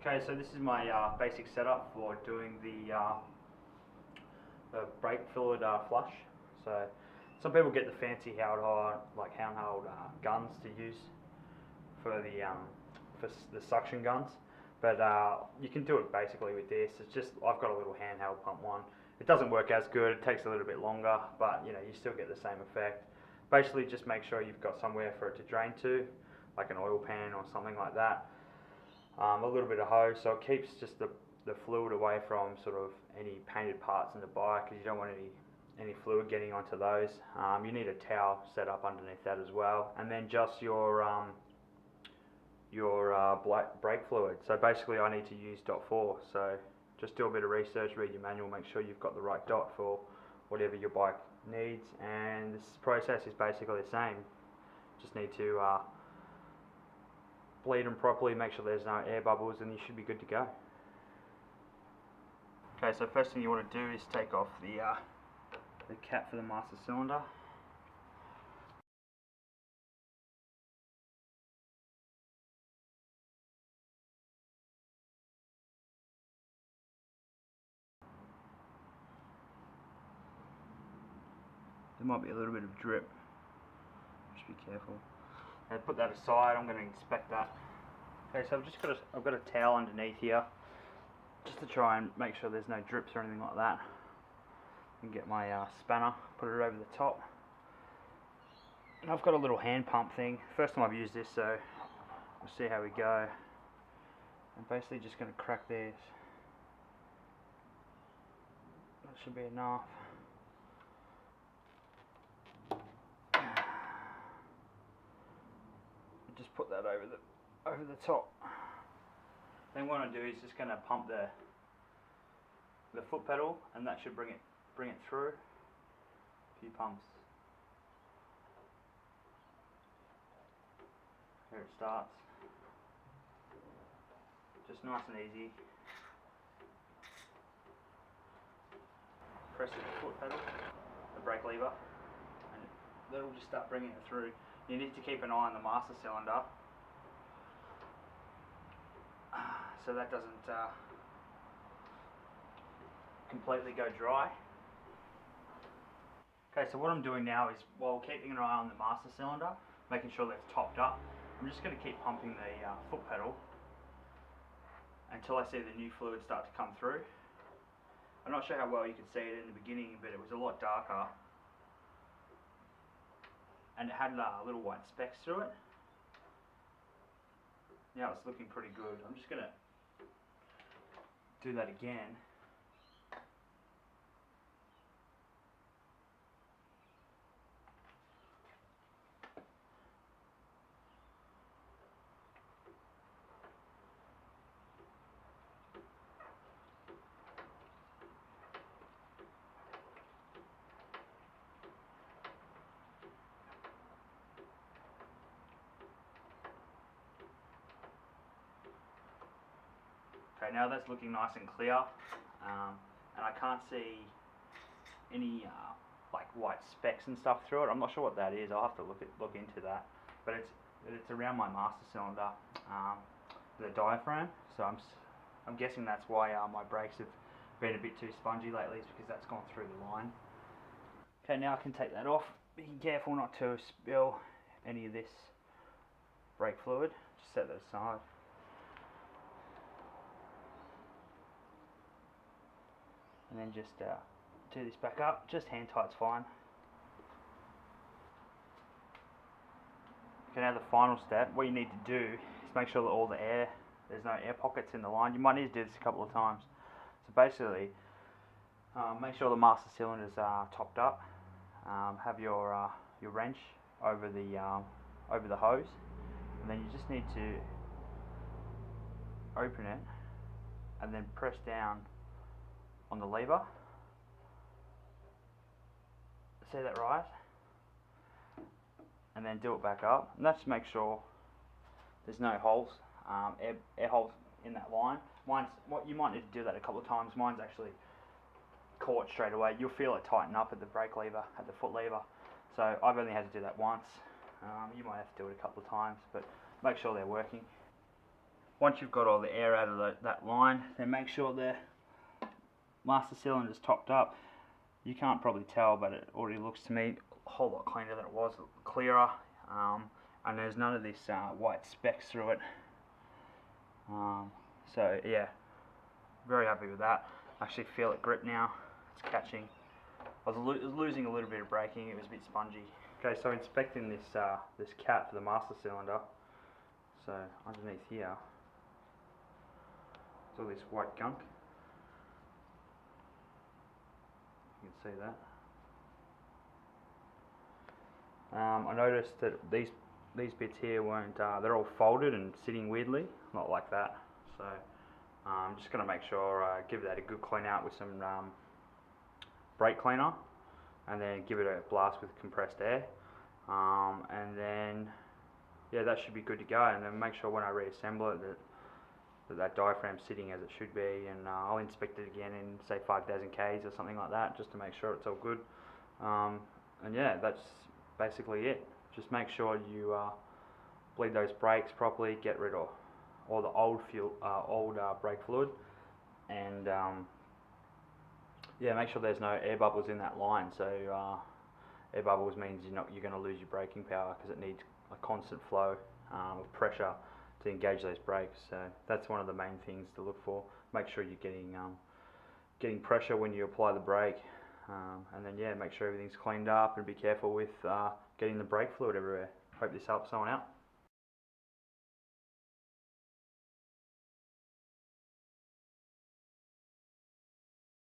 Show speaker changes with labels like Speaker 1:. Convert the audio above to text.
Speaker 1: Okay, so this is my basic setup for doing the brake fluid flush. So some people get the fancy handheld guns to use for the suction guns, but you can do it basically with this. It's just I've got a little handheld pump one. It doesn't work as good. It takes a little bit longer, but you still get the same effect. Basically, just make sure you've got somewhere for it to drain to, like an oil pan or something like that. A little bit of hose, so it keeps just the fluid away from sort of any painted parts in the bike, because you don't want any fluid getting onto those. You need a towel set up underneath that as well, and then just your brake fluid. So basically I need to use .4, so just do a bit of research, read your manual, make sure you've got the right dot for whatever your bike needs, and this process is basically the same. Just need to bleed them properly, make sure there's no air bubbles, and you should be good to go. Okay, so first thing you want to do is take off the cap for the master cylinder. There might be a little bit of drip, just be careful. And put that aside, I'm going to inspect that. Okay, so I've got a towel underneath here, just to try and make sure there's no drips or anything like that. And get my spanner, put it over the top. And I've got a little hand pump thing. First time I've used this, so we'll see how we go. I'm basically just going to crack this. That should be enough. Just put that over the top. Then what I do is just going to pump the foot pedal, and that should bring it through. A few pumps. Here it starts. Just nice and easy. Press the foot pedal, the brake lever, and that'll just start bringing it through. You need to keep an eye on the master cylinder, so that doesn't completely go dry. Okay, so what I'm doing now is, while keeping an eye on the master cylinder, making sure that's topped up, I'm just going to keep pumping the foot pedal until I see the new fluid start to come through. I'm not sure how well you could see it in the beginning, but it was a lot darker, and it had little white specks through it. Now it's looking pretty good. I'm just going to do that again. Okay, now that's looking nice and clear, and I can't see any like white specks and stuff through it. I'm not sure what that is. I'll have to look into that. But it's around my master cylinder, the diaphragm. So I'm guessing that's why my brakes have been a bit too spongy lately. It's because that's gone through the line. Okay, now I can take that off. Be careful not to spill any of this brake fluid. Just set that aside. And then just do this back up. Just hand tight's fine. Okay, now the final step, what you need to do is make sure that there's no air pockets in the line. You might need to do this a couple of times. So basically, make sure the master cylinders are topped up. Have your wrench over the hose, and then you just need to open it and then press down on the lever. See that right? And then do it back up, and that's to make sure there's no holes, air holes in that line. You might need to do that a couple of times. Mine's actually caught straight away. You'll feel it tighten up at the brake lever, at the foot lever. So I've only had to do that once. You might have to do it a couple of times, but make sure they're working. once you've got all the air out of that line, then make sure the master cylinder's topped up. You can't probably tell, but it already looks to me a whole lot cleaner than it was, clearer, and there's none of this white specks through it. So yeah, very happy with that. I actually feel it grip now. It's catching. I was losing a little bit of braking. It was a bit spongy. Okay, so inspecting this this cap for the master cylinder. So underneath here, it's all this white gunk. You can see that. I noticed that these bits here weren't. They're all folded and sitting weirdly, not like that. So I'm just going to make sure give that a good clean out with some brake cleaner, and then give it a blast with compressed air, and then yeah, that should be good to go. And then make sure when I reassemble it that diaphragm's sitting as it should be, and I'll inspect it again in say 5,000 Ks or something like that, just to make sure it's all good. And yeah, that's basically it. Just make sure you bleed those brakes properly, get rid of all the old brake fluid, and yeah, make sure there's no air bubbles in that line. So air bubbles means you're going to lose your braking power, because it needs a constant flow of pressure to engage those brakes. So that's one of the main things to look for. Make sure you're getting pressure when you apply the brake, and then yeah, make sure everything's cleaned up, and be careful with getting the brake fluid everywhere. Hope this helps someone out.